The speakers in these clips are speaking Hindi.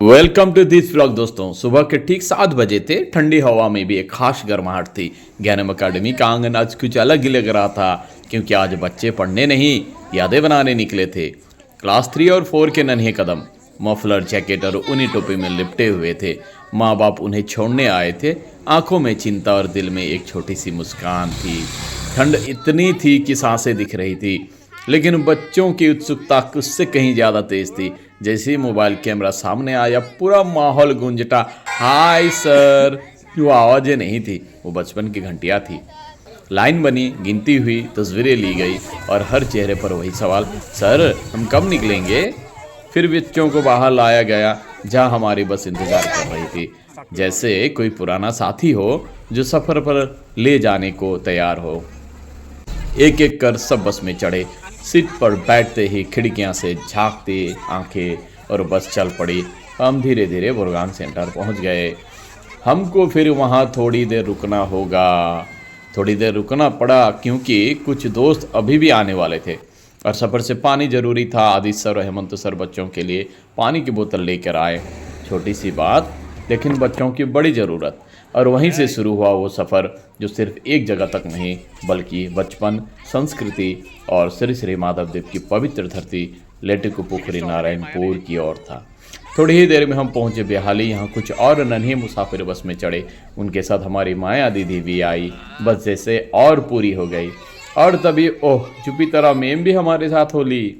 वेलकम टू दिस व्लॉग दोस्तों। सुबह के ठीक 7 बजे थे। ठंडी हवा में भी एक खास गर्माहट थी। ज्ञानम अकादमी का आंगन आज कुछ अलग ही लग रहा था, क्योंकि आज बच्चे पढ़ने नहीं यादें बनाने निकले थे। क्लास 3 और 4 के नन्हे कदम मफलर जैकेट और ऊनी टोपी में लिपटे हुए थे। माँ बाप उन्हें छोड़ने आए थे। आंखों में चिंता और दिल में एक छोटी सी मुस्कान थी। ठंड इतनी थी कि सांसें दिख रही थी, लेकिन बच्चों की उत्सुकता उससे कहीं ज़्यादा तेज थी। जैसे ही मोबाइल कैमरा सामने आया, पूरा माहौल गूंजता। Hi sir. वो आवाज़ें नहीं थी, वो बचपन की घंटियाँ थी। लाइन बनी, गिनती हुई, तस्वीरें ली गई और हर चेहरे पर वही सवाल, सर हम कब निकलेंगे। फिर बच्चों को बाहर लाया गया, जहाँ हमारी बस इंतज़ार कर रही थी। जैसे कोई पुराना साथी हो जो सफ़र पर ले जाने को तैयार हो। एक एक कर सब बस में चढ़े। सीट पर बैठते ही खिड़कियां से झांकती आंखें और बस चल पड़ी। हम धीरे धीरे बुरगान सेंटर पहुंच गए। हमको फिर वहां थोड़ी देर रुकना होगा। थोड़ी देर रुकना पड़ा, क्योंकि कुछ दोस्त अभी भी आने वाले थे और सफ़र से पानी ज़रूरी था। आदित्य सर और हेमंत सर बच्चों के लिए पानी की बोतल लेकर आए। छोटी सी बात, लेकिन बच्चों की बड़ी ज़रूरत। और वहीं से शुरू हुआ वो सफ़र, जो सिर्फ एक जगह तक नहीं, बल्कि बचपन, संस्कृति और श्री श्री माधवदेव की पवित्र धरती लेटेकुपुखुरी नारायणपुर की ओर था। थोड़ी ही देर में हम पहुंचे बेहाली। यहाँ कुछ और नन्हे मुसाफिर बस में चढ़े। उनके साथ हमारी माया दीदी भी आई। बस जैसे और पूरी हो गई। और तभी ओह, चुपी तरह मैम भी हमारे साथ हो ली।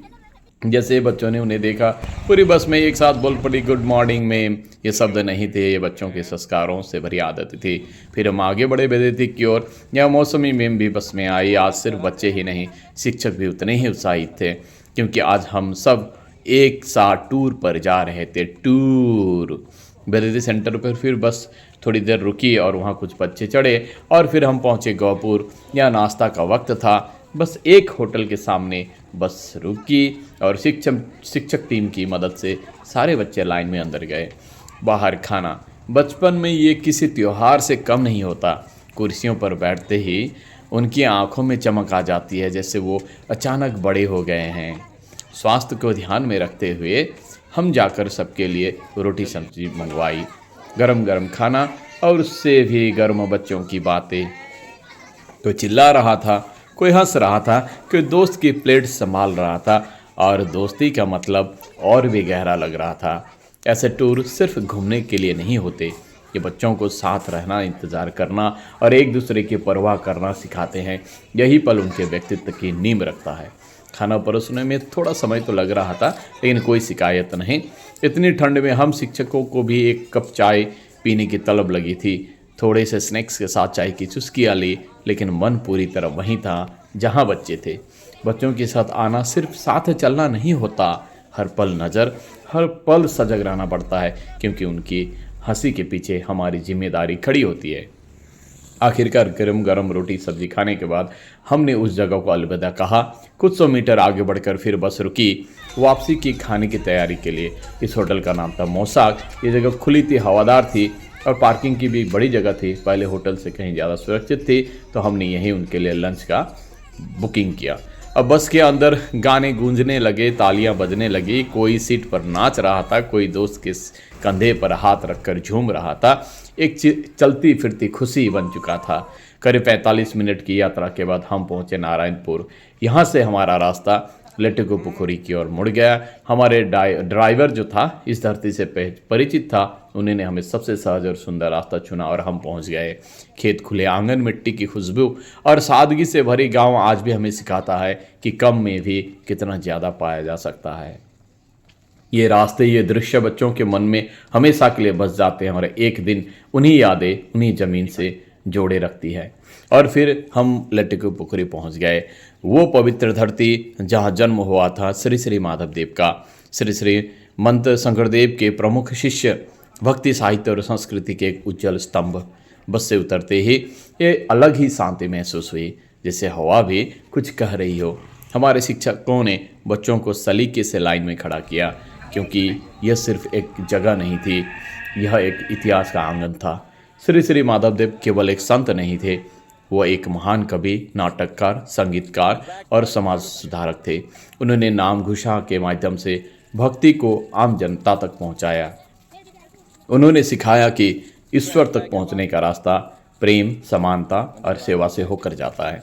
जैसे बच्चों ने उन्हें देखा, पूरी बस में एक साथ बोल पड़ी, गुड मॉर्निंग मैम। ये शब्द नहीं थे, ये बच्चों के संस्कारों से भरी आदत थी। फिर हम आगे बढ़े बेइज्जती की ओर। यह मौसमी मैम भी बस में आई। आज सिर्फ बच्चे ही नहीं, शिक्षक भी उतने ही उत्साहित थे, क्योंकि आज हम सब एक साथ टूर पर जा रहे थे। टूर बेइज्जती सेंटर पर फिर बस थोड़ी देर रुकी और वहाँ कुछ बच्चे चढ़े और फिर हम पहुँचे गौपुर। यहाँ नाश्ता का वक्त था। बस एक होटल के सामने बस रुकी और शिक्षक टीम की मदद से सारे बच्चे लाइन में अंदर गए। बाहर खाना बचपन में ये किसी त्योहार से कम नहीं होता। कुर्सियों पर बैठते ही उनकी आंखों में चमक आ जाती है, जैसे वो अचानक बड़े हो गए हैं। स्वास्थ्य को ध्यान में रखते हुए हम जाकर सबके लिए रोटी सब्जी मंगवाई। गरम गरम खाना और उससे भी गर्म बच्चों की बातें। कोई चिल्ला रहा था, कोई हंस रहा था, कोई दोस्त की प्लेट संभाल रहा था और दोस्ती का मतलब और भी गहरा लग रहा था। ऐसे टूर सिर्फ घूमने के लिए नहीं होते, ये बच्चों को साथ रहना, इंतज़ार करना और एक दूसरे की परवाह करना सिखाते हैं। यही पल उनके व्यक्तित्व की नींव रखता है। खाना परोसने में थोड़ा समय तो लग रहा था, लेकिन कोई शिकायत नहीं। इतनी ठंड में हम शिक्षकों को भी एक कप चाय पीने की तलब लगी थी। थोड़े से स्नैक्स के साथ चाय की चुस्कियाँ ली, लेकिन मन पूरी तरह वहीं था जहाँ बच्चे थे। बच्चों के साथ आना सिर्फ साथ चलना नहीं होता, हर पल नज़र, हर पल सजग रहना पड़ता है, क्योंकि उनकी हंसी के पीछे हमारी जिम्मेदारी खड़ी होती है। आखिरकार गरम गरम रोटी सब्जी खाने के बाद हमने उस जगह को अलविदा कहा। कुछ 100 मीटर आगे बढ़कर फिर बस रुकी वापसी की खाने की तैयारी के लिए। इस होटल का नाम था मौसाक। ये जगह खुली थी, हवादार थी और पार्किंग की भी बड़ी जगह थी। पहले होटल से कहीं ज़्यादा सुरक्षित थी, तो हमने यहीं उनके लिए लंच का बुकिंग किया। अब बस के अंदर गाने गूंजने लगे, तालियां बजने लगी। कोई सीट पर नाच रहा था, कोई दोस्त के कंधे पर हाथ रखकर झूम रहा था। एक चलती फिरती खुशी बन चुका था। करीब 45 मिनट की यात्रा के बाद हम पहुंचे नारायणपुर। यहाँ से हमारा रास्ता लेटेकुपुखुरी की ओर मुड़ गया। हमारे ड्राइवर जो था, इस धरती से परिचित था। उन्होंने हमें सबसे सहज और सुंदर रास्ता चुना और हम पहुंच गए। खेत, खुले आंगन, मिट्टी की खुशबू और सादगी से भरी गांव आज भी हमें सिखाता है कि कम में भी कितना ज़्यादा पाया जा सकता है। ये रास्ते, ये दृश्य बच्चों के मन में हमेशा के लिए बस जाते हैं और एक दिन उन्हीं यादें, उन्हीं ज़मीन से जोड़े रखती है। और फिर हम लेटेकुपुखुरी पहुंच गए, वो पवित्र धरती जहां जन्म हुआ था श्री श्री माधवदेव का। श्री श्री मंत शंकरदेव के प्रमुख शिष्य, भक्ति, साहित्य और संस्कृति के एक उज्जवल स्तंभ। बस से उतरते ही ये अलग ही शांति महसूस हुई, जैसे हवा भी कुछ कह रही हो। हमारे शिक्षकों ने बच्चों को सलीके से लाइन में खड़ा किया, क्योंकि यह सिर्फ एक जगह नहीं थी, यह एक इतिहास का आंगन था। श्री श्री माधवदेव केवल एक संत नहीं थे, वो एक महान कवि, नाटककार, संगीतकार और समाज सुधारक थे। उन्होंने नाम घुसा के माध्यम से भक्ति को आम जनता तक पहुंचाया। उन्होंने सिखाया कि ईश्वर तक पहुंचने का रास्ता प्रेम, समानता और सेवा से होकर जाता है।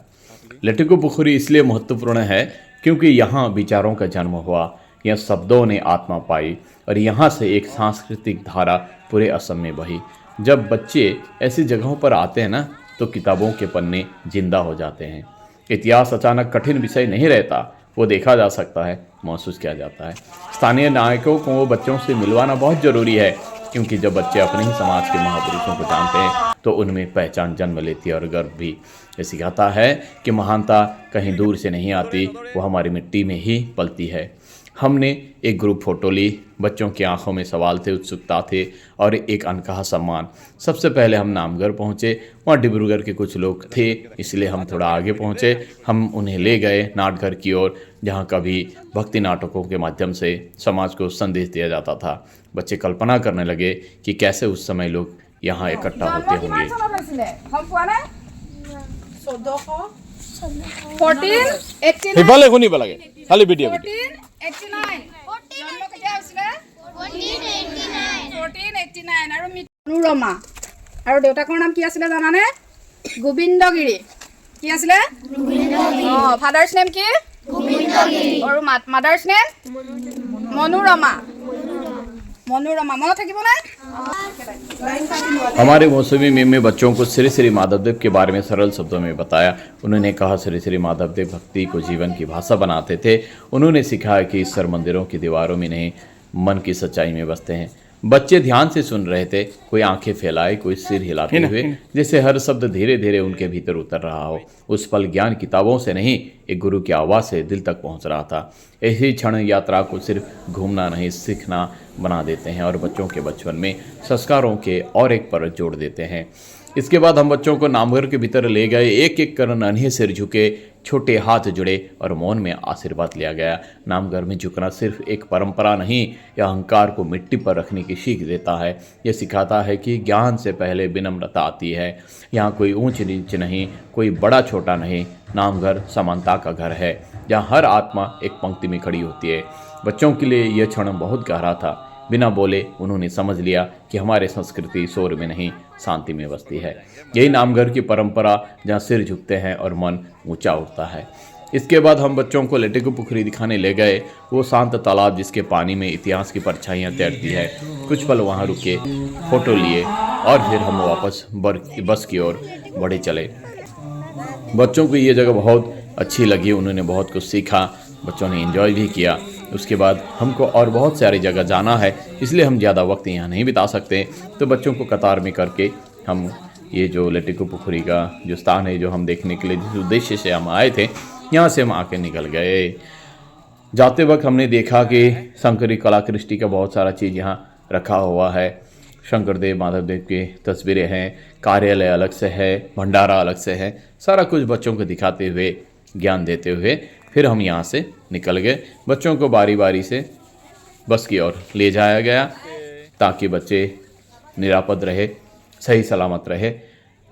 लेटेकू पुखुरी इसलिए महत्वपूर्ण है क्योंकि यहाँ विचारों का जन्म हुआ, यह शब्दों ने आत्मा पाई और यहाँ से एक सांस्कृतिक धारा पूरे असम में बही। जब बच्चे ऐसी जगहों पर आते हैं ना, तो किताबों के पन्ने जिंदा हो जाते हैं। इतिहास अचानक कठिन विषय नहीं रहता, वो देखा जा सकता है, महसूस किया जाता है। स्थानीय नायकों को बच्चों से मिलवाना बहुत जरूरी है, क्योंकि जब बच्चे अपने ही समाज के महापुरुषों को जानते हैं तो उनमें पहचान जन्म लेती है और गर्व भी। ये सिखाता है कि महानता कहीं दूर से नहीं आती, वो हमारी मिट्टी में ही पलती है। हमने एक ग्रुप फोटो ली, बच्चों की आंखों में सवाल थे, उत्सुकता थे और एक अनकहा सम्मान। सबसे पहले हम नामगढ़ पहुंचे, वहाँ डिब्रूगढ़ के कुछ लोग थे, इसलिए हम थोड़ा आगे पहुंचे। हम उन्हें ले गए नाटघर की ओर, जहाँ कभी भक्ति नाटकों के माध्यम से समाज को संदेश दिया जाता था। बच्चे कल्पना करने लगे कि कैसे उस समय लोग यहाँ इकट्ठा होते होंगे। 1489 সিফালে শুনিব লাগে খালি ভিডিঅ' 1489 আৰু মনোৰমা আৰু দেউতাকৰ নাম কি আছিলে জানানে? গোবিন্দগিৰি। কি আছিলে? গোবিন্দগিৰি। ফাদাৰ্ছ নেম কি? গোবিন্দগিৰি। আৰু মাদাৰ্ছ নেম মনোৰমা। মনোৰমা মনত থাকিব না? हमारे मौसमी मीम में बच्चों को श्री श्री माधवदेव के बारे में सरल शब्दों में बताया। उन्होंने कहा श्री श्री माधवदेव भक्ति को जीवन की भाषा बनाते थे। उन्होंने सिखाया कि ईश्वर मंदिरों की दीवारों में नहीं, मन की सच्चाई में बसते हैं। बच्चे ध्यान से सुन रहे थे, कोई आंखें फैलाए, कोई सिर हिलाते हुए, जैसे हर शब्द धीरे धीरे उनके भीतर उतर रहा हो। उस पल ज्ञान किताबों से नहीं, एक गुरु की आवाज़ से दिल तक पहुंच रहा था। ऐसी क्षण यात्रा को सिर्फ घूमना नहीं, सीखना बना देते हैं और बच्चों के बचपन में संस्कारों के और एक परत जोड़ देते हैं। इसके बाद हम बच्चों को नामघर के भीतर ले गए। एक एक कर नन्हे सिर झुके, छोटे हाथ जुड़े और मौन में आशीर्वाद लिया गया। नामघर में झुकना सिर्फ एक परंपरा नहीं, यह अहंकार को मिट्टी पर रखने की सीख देता है। यह सिखाता है कि ज्ञान से पहले विनम्रता आती है। यहाँ कोई ऊंच नीच नहीं, कोई बड़ा छोटा नहीं। नामघर समानता का घर है, जहाँ हर आत्मा एक पंक्ति में खड़ी होती है। बच्चों के लिए यह क्षण बहुत गहरा था। बिना बोले उन्होंने समझ लिया कि हमारी संस्कृति शोर में नहीं, शांति में बसती है। यही नामघर की परंपरा, जहाँ सिर झुकते हैं और मन ऊंचा उठता है। इसके बाद हम बच्चों को लेटेकू पुखरी दिखाने ले गए, वो शांत तालाब जिसके पानी में इतिहास की परछाइयाँ तैरती है। कुछ पल वहाँ रुके, फोटो लिए और फिर हम वापस बस की ओर बढ़े चले। बच्चों को ये जगह बहुत अच्छी लगी, उन्होंने बहुत कुछ सीखा, बच्चों ने एंजॉय भी किया। उसके बाद हमको और बहुत सारी जगह जाना है, इसलिए हम ज़्यादा वक्त यहाँ नहीं बिता सकते। तो बच्चों को कतार में करके हम ये जो लेटेकू पुखरी का जो स्थान है, जो हम देखने के लिए जिस उद्देश्य से हम आए थे, यहाँ से हम आके निकल गए। जाते वक्त हमने देखा कि शंकरी कलाकृष्टि का बहुत सारा चीज़ यहाँ रखा हुआ है। शंकरदेव माधवदेव की तस्वीरें हैं, कार्यालय अलग से है, भंडारा अलग से है। सारा कुछ बच्चों को दिखाते हुए, ज्ञान देते हुए फिर हम यहाँ से निकल गए। बच्चों को बारी बारी से बस की ओर ले जाया गया ताकि बच्चे निरापद रहे, सही सलामत रहे।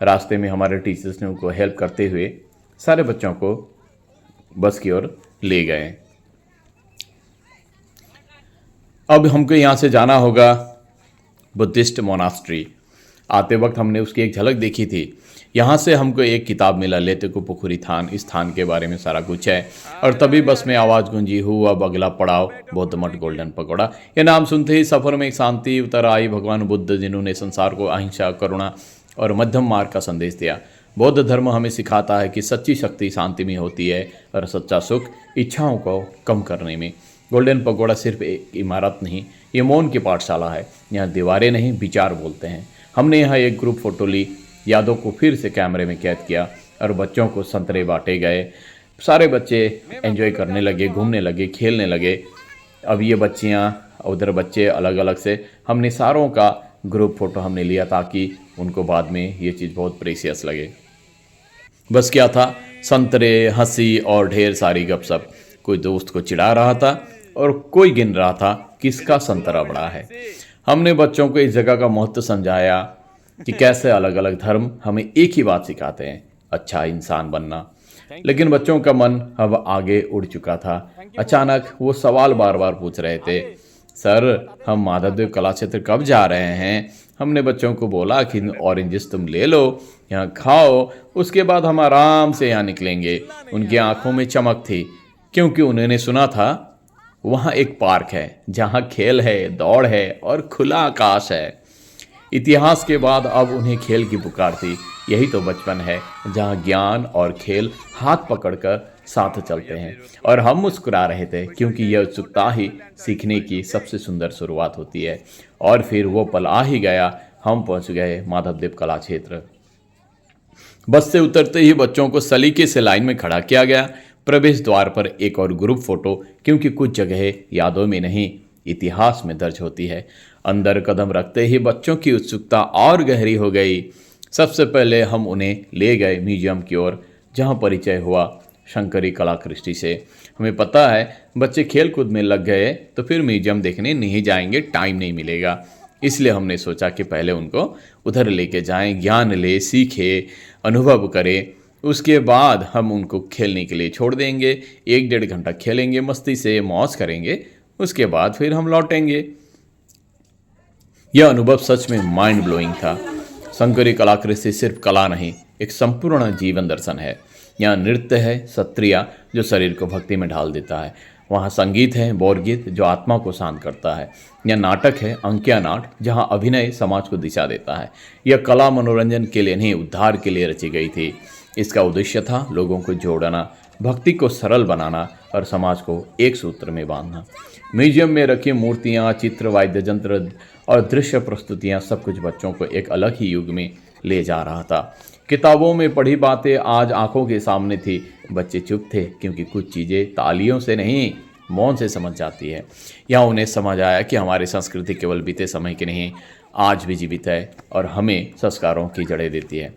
रास्ते में हमारे टीचर्स ने उनको हेल्प करते हुए सारे बच्चों को बस की ओर ले गए। अब हमको यहाँ से जाना होगा बुद्धिस्ट मोनास्ट्री। आते वक्त हमने उसकी एक झलक देखी थी। यहाँ से हमको एक किताब मिला, लेटेकू पुखरी थान। इस थान के बारे में सारा कुछ है। और तभी बस में आवाज़ गूंजी, हुआ अगला पड़ाव बौद्ध मठ गोल्डन पगोड़ा। ये नाम सुनते ही सफ़र में एक शांति उतर आई। भगवान बुद्ध, जिन्होंने संसार को अहिंसा, करुणा और मध्यम मार्ग का संदेश दिया। बौद्ध धर्म हमें सिखाता है कि सच्ची शक्ति शांति में होती है और सच्चा सुख इच्छाओं को कम करने में। गोल्डन पगोड़ा सिर्फ एक इमारत नहीं, ये मौन की पाठशाला है। यहाँ दीवारें नहीं, विचार बोलते हैं। हमने यहाँ एक ग्रुप फोटो ली, यादों को फिर से कैमरे में कैद किया और बच्चों को संतरे बांटे गए। सारे बच्चे एंजॉय करने लगे, घूमने लगे, खेलने लगे। अब ये बच्चियाँ, उधर बच्चे अलग अलग से। हमने सारों का ग्रुप फोटो हमने लिया ताकि उनको बाद में ये चीज़ बहुत प्रेशियस लगे। बस क्या था, संतरे, हंसी और ढेर सारी गपशप। कोई दोस्त को चिढ़ा रहा था और कोई गिन रहा था किसका संतरा बड़ा है। हमने बच्चों को इस जगह का महत्व समझाया कि कैसे अलग अलग धर्म हमें एक ही बात सिखाते हैं, अच्छा इंसान बनना। लेकिन बच्चों का मन अब आगे उड़ चुका था। अचानक वो सवाल बार बार पूछ रहे थे, सर, हम माधवदेव कला क्षेत्र कब जा रहे हैं? हमने बच्चों को बोला कि ऑरेंजेस तुम ले लो, यहाँ खाओ, उसके बाद हम आराम से यहाँ निकलेंगे। उनकी आंखों में चमक थी, क्योंकि उन्होंने सुना था वहाँ एक पार्क है जहाँ खेल है, दौड़ है और खुला आकाश है। इतिहास के बाद अब उन्हें खेल की पुकार थी। यही तो बचपन है जहाँ ज्ञान और खेल हाथ पकड़कर साथ चलते हैं। और हम मुस्कुरा रहे थे, क्योंकि यह उत्सुकता ही सीखने की सबसे सुंदर शुरुआत होती है। और फिर वो पल आ ही गया, हम पहुंच गए माधवदेव कला क्षेत्र। बस से उतरते ही बच्चों को सलीके से लाइन में खड़ा किया गया। प्रवेश द्वार पर एक और ग्रुप फोटो, क्योंकि कुछ जगह यादों में नहीं, इतिहास में दर्ज होती है। अंदर कदम रखते ही बच्चों की उत्सुकता और गहरी हो गई। सबसे पहले हम उन्हें ले गए म्यूजियम की ओर, जहां परिचय हुआ शंकरी कलाकृष्टि से। हमें पता है बच्चे खेल कूद में लग गए तो फिर म्यूजियम देखने नहीं जाएंगे, टाइम नहीं मिलेगा। इसलिए हमने सोचा कि पहले उनको उधर लेके जाएं, ज्ञान ले, सीखे, अनुभव करें। उसके बाद हम उनको खेलने के लिए छोड़ देंगे। 1-1.5 घंटा खेलेंगे, मस्ती से मौज करेंगे, उसके बाद फिर हम लौटेंगे। यह अनुभव सच में माइंड ब्लोइंग था। शंकरी कलाकृति सिर्फ कला नहीं, एक संपूर्ण जीवन दर्शन है। यहाँ नृत्य है सत्रिया, जो शरीर को भक्ति में ढाल देता है। वहाँ संगीत है बोरगीत, जो आत्मा को शांत करता है। यह नाटक है अंकिया नाट, जहाँ अभिनय समाज को दिशा देता है। यह कला मनोरंजन के लिए नहीं, उद्धार के लिए रची गई थी। इसका उद्देश्य था लोगों को जोड़ना, भक्ति को सरल बनाना और समाज को एक सूत्र में बांधना। म्यूजियम में रखी मूर्तियाँ, चित्र, वाद्य यंत्र और दृश्य प्रस्तुतियाँ, सब कुछ बच्चों को एक अलग ही युग में ले जा रहा था। किताबों में पढ़ी बातें आज आंखों के सामने थी। बच्चे चुप थे, क्योंकि कुछ चीज़ें तालियों से नहीं, मौन से समझ जाती है। यहाँ उन्हें समझ आया कि हमारी संस्कृति केवल बीते समय की नहीं, आज भी जीवित है और हमें संस्कारों की जड़ें देती है।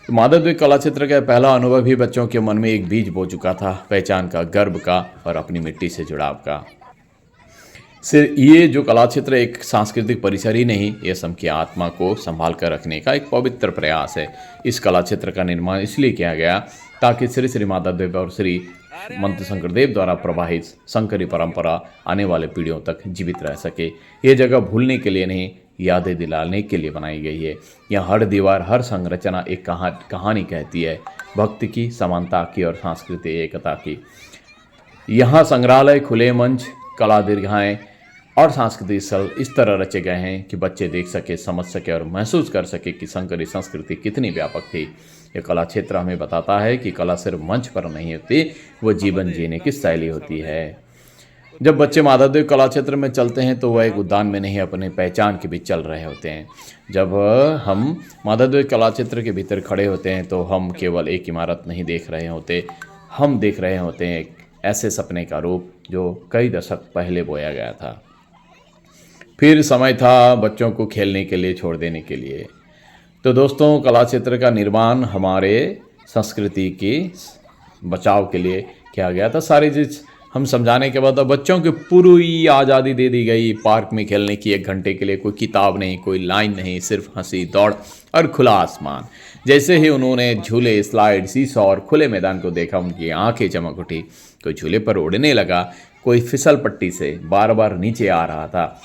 माधवदेव कला क्षेत्र का पहला अनुभव ही बच्चों के मन में एक बीज बो चुका था, पहचान का, गर्व का और अपनी मिट्टी से जुड़ाव का। ये जो कला क्षेत्र एक सांस्कृतिक परिसर ही नहीं, ये सबकी आत्मा को संभाल कर रखने का एक पवित्र प्रयास है। इस कला क्षेत्र का निर्माण इसलिए किया गया ताकि श्री श्री माधवदेव और श्री मंत शंकरदेव द्वारा प्रवाहित शंकरी परंपरा आने वाले पीढ़ियों तक जीवित रह सके। ये जगह भूलने के लिए नहीं, यादें दिलाने के लिए बनाई गई है। यहाँ हर दीवार, हर संरचना एक कहानी कहती है, भक्ति की, समानता की और सांस्कृतिक एकता की। यहाँ संग्रहालय, खुले मंच, कला दीर्घाएँ और सांस्कृतिक स्थल इस तरह रचे गए हैं कि बच्चे देख सके, समझ सके और महसूस कर सके कि शंकरी संस्कृति कितनी व्यापक थी। यह कला क्षेत्र हमें बताता है कि कला सिर्फ मंच पर नहीं होती, वो जीवन जीने की शैली होती है। जब बच्चे माधवदेव कला क्षेत्र में चलते हैं तो वह एक उद्यान में नहीं, अपने पहचान के बीच चल रहे होते हैं। जब हम माधवदेव कला क्षेत्र के भीतर खड़े होते हैं तो हम केवल एक इमारत नहीं देख रहे होते, हम देख रहे होते हैं एक ऐसे सपने का रूप जो कई दशक पहले बोया गया था। फिर समय था बच्चों को खेलने के लिए छोड़ देने के लिए। तो दोस्तों, कला क्षेत्र का निर्माण हमारे संस्कृति के बचाव के लिए किया गया था। सारी चीज़ हम समझाने के बाद अब बच्चों को पूरी आज़ादी दे दी गई। पार्क में खेलने की 1 घंटे के लिए कोई किताब नहीं, कोई लाइन नहीं, सिर्फ हंसी, दौड़ और खुला आसमान। जैसे ही उन्होंने झूले, स्लाइड, सीसॉ और खुले मैदान को देखा, उनकी आंखें चमक उठी। कोई झूले पर उड़ने लगा, कोई फिसल पट्टी से बार बार नीचे आ रहा था,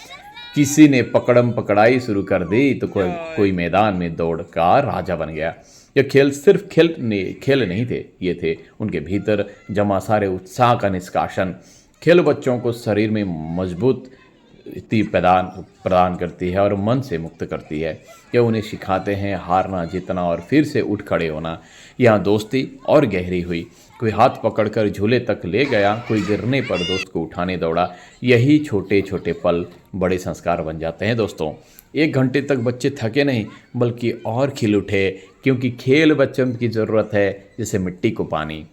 किसी ने पकड़म पकड़ाई शुरू कर दी तो कोई मैदान में दौड़ का राजा बन गया। यह खेल सिर्फ खेल नहीं थे, ये थे उनके भीतर जमा सारे उत्साह का निष्कासन। खेल बच्चों को शरीर में मजबूती प्रदान करती है और मन से मुक्त करती है। यह उन्हें सिखाते हैं हारना, जीतना और फिर से उठ खड़े होना। यहाँ दोस्ती और गहरी हुई। कोई हाथ पकड़कर झूले तक ले गया, कोई गिरने पर दोस्त को उठाने दौड़ा। यही छोटे छोटे पल बड़े संस्कार बन जाते हैं। दोस्तों, 1 घंटे तक बच्चे थके नहीं, बल्कि और खिल उठे, क्योंकि खेल बच्चों की ज़रूरत है जैसे मिट्टी को पानी।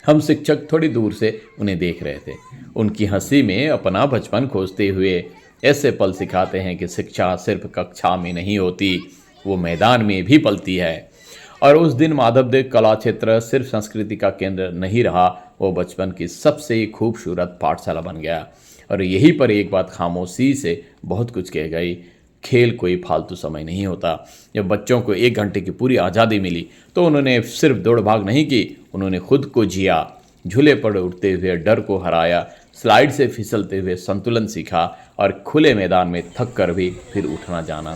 हम शिक्षक थोड़ी दूर से उन्हें देख रहे थे, उनकी हंसी में अपना बचपन खोजते हुए। ऐसे पल सिखाते हैं कि शिक्षा सिर्फ कक्षा में नहीं होती, वो मैदान में भी पलती है। और उस दिन माधवदेव कला क्षेत्र सिर्फ संस्कृति का केंद्र नहीं रहा, वो बचपन की सबसे खूबसूरत पाठशाला बन गया। और यहीं पर एक बात खामोशी से बहुत कुछ कह गई, खेल कोई फालतू समय नहीं होता। जब बच्चों को 1 घंटे की पूरी आज़ादी मिली तो उन्होंने सिर्फ दौड़ भाग नहीं की, उन्होंने खुद को जिया। झूले पर उठते हुए डर को हराया, स्लाइड से फिसलते हुए संतुलन सीखा और खुले मैदान में थक कर भी फिर उठना जाना।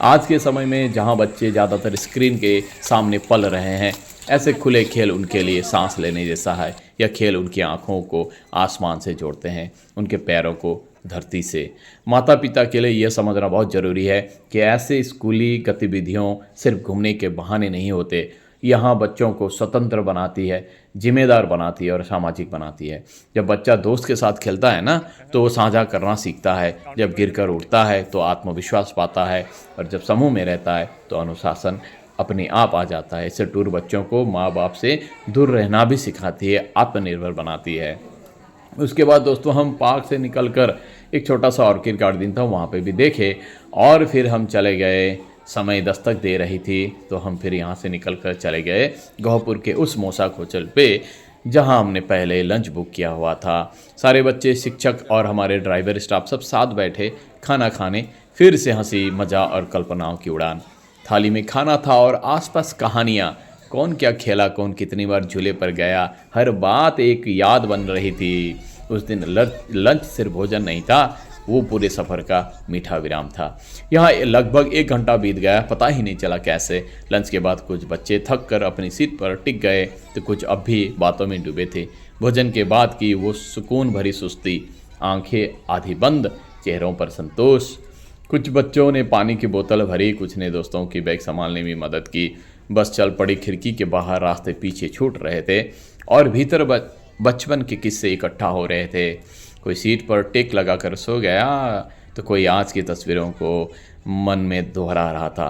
आज के समय में जहां बच्चे ज़्यादातर स्क्रीन के सामने पल रहे हैं, ऐसे खुले खेल उनके लिए सांस लेने जैसा है। यह खेल उनकी आँखों को आसमान से जोड़ते हैं, उनके पैरों को धरती से। माता पिता के लिए यह समझना बहुत ज़रूरी है कि ऐसे स्कूली गतिविधियों सिर्फ घूमने के बहाने नहीं होते। यहाँ बच्चों को स्वतंत्र बनाती है, जिम्मेदार बनाती है और सामाजिक बनाती है। जब बच्चा दोस्त के साथ खेलता है ना, तो वो साझा करना सीखता है। जब गिरकर उठता है तो आत्मविश्वास पाता है, और जब समूह में रहता है तो अनुशासन अपने आप आ जाता है। इससे टूर बच्चों को माँ बाप से दूर रहना भी सिखाती है, आत्मनिर्भर बनाती है। उसके बाद दोस्तों हम पार्क से निकलकर एक छोटा सा ऑर्किड गार्डन था, वहाँ पे भी देखे, और फिर हम चले गए। समय दस्तक दे रही थी तो हम फिर यहाँ से निकलकर चले गए गौपुर के उस मोसाक होटल पे, जहाँ हमने पहले लंच बुक किया हुआ था। सारे बच्चे, शिक्षक और हमारे ड्राइवर स्टाफ सब साथ बैठे खाना खाने। फिर से हंसी, मज़ा और कल्पनाओं की उड़ान। थाली में खाना था और आसपास कहानियाँ, कौन क्या खेला, कौन कितनी बार झूले पर गया, हर बात एक याद बन रही थी। उस दिन लंच सिर्फ भोजन नहीं था, वो पूरे सफ़र का मीठा विराम था। यहाँ लगभग 1 घंटा बीत गया, पता ही नहीं चला कैसे। लंच के बाद कुछ बच्चे थक कर अपनी सीट पर टिक गए तो कुछ अब भी बातों में डूबे थे। भोजन के बाद की वो सुकून भरी सुस्ती, आंखें आधी बंद, चेहरों पर संतोष। कुछ बच्चों ने पानी की बोतल भरी, कुछ ने दोस्तों की बैग संभालने में मदद की। बस चल पड़ी। खिड़की के बाहर रास्ते पीछे छूट रहे थे और भीतर बचपन के किस्से इकट्ठा हो रहे थे। कोई सीट पर टेक लगाकर सो गया तो कोई आज की तस्वीरों को मन में दोहरा रहा था।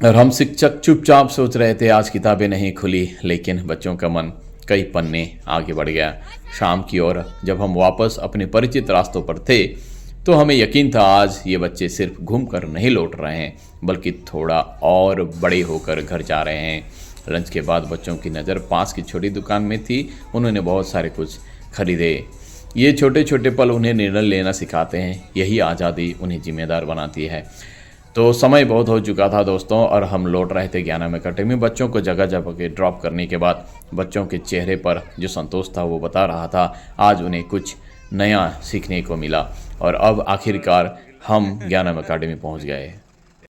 और हम शिक्षक चुपचाप सोच रहे थे, आज किताबें नहीं खुली, लेकिन बच्चों का मन कई पन्ने आगे बढ़ गया। शाम की ओर जब हम वापस अपने परिचित रास्तों पर थे तो हमें यकीन था आज ये बच्चे सिर्फ घूम कर नहीं लौट रहे हैं, बल्कि थोड़ा और बड़े होकर घर जा रहे हैं। लंच के बाद बच्चों की नज़र पास की छोटी दुकान में थी। उन्होंने बहुत सारे कुछ खरीदे। ये छोटे छोटे पल उन्हें निर्णय लेना सिखाते हैं। यही आज़ादी उन्हें जिम्मेदार बनाती है। तो समय बहुत हो चुका था दोस्तों, और हम लौट रहे थे ज्ञानम अकेडमी। बच्चों को जगह जगह के ड्रॉप करने के बाद बच्चों के चेहरे पर जो संतोष था वो बता रहा था आज उन्हें कुछ नया सीखने को मिला। और अब आखिरकार हम ज्ञानम अकेडमी पहुंच गए।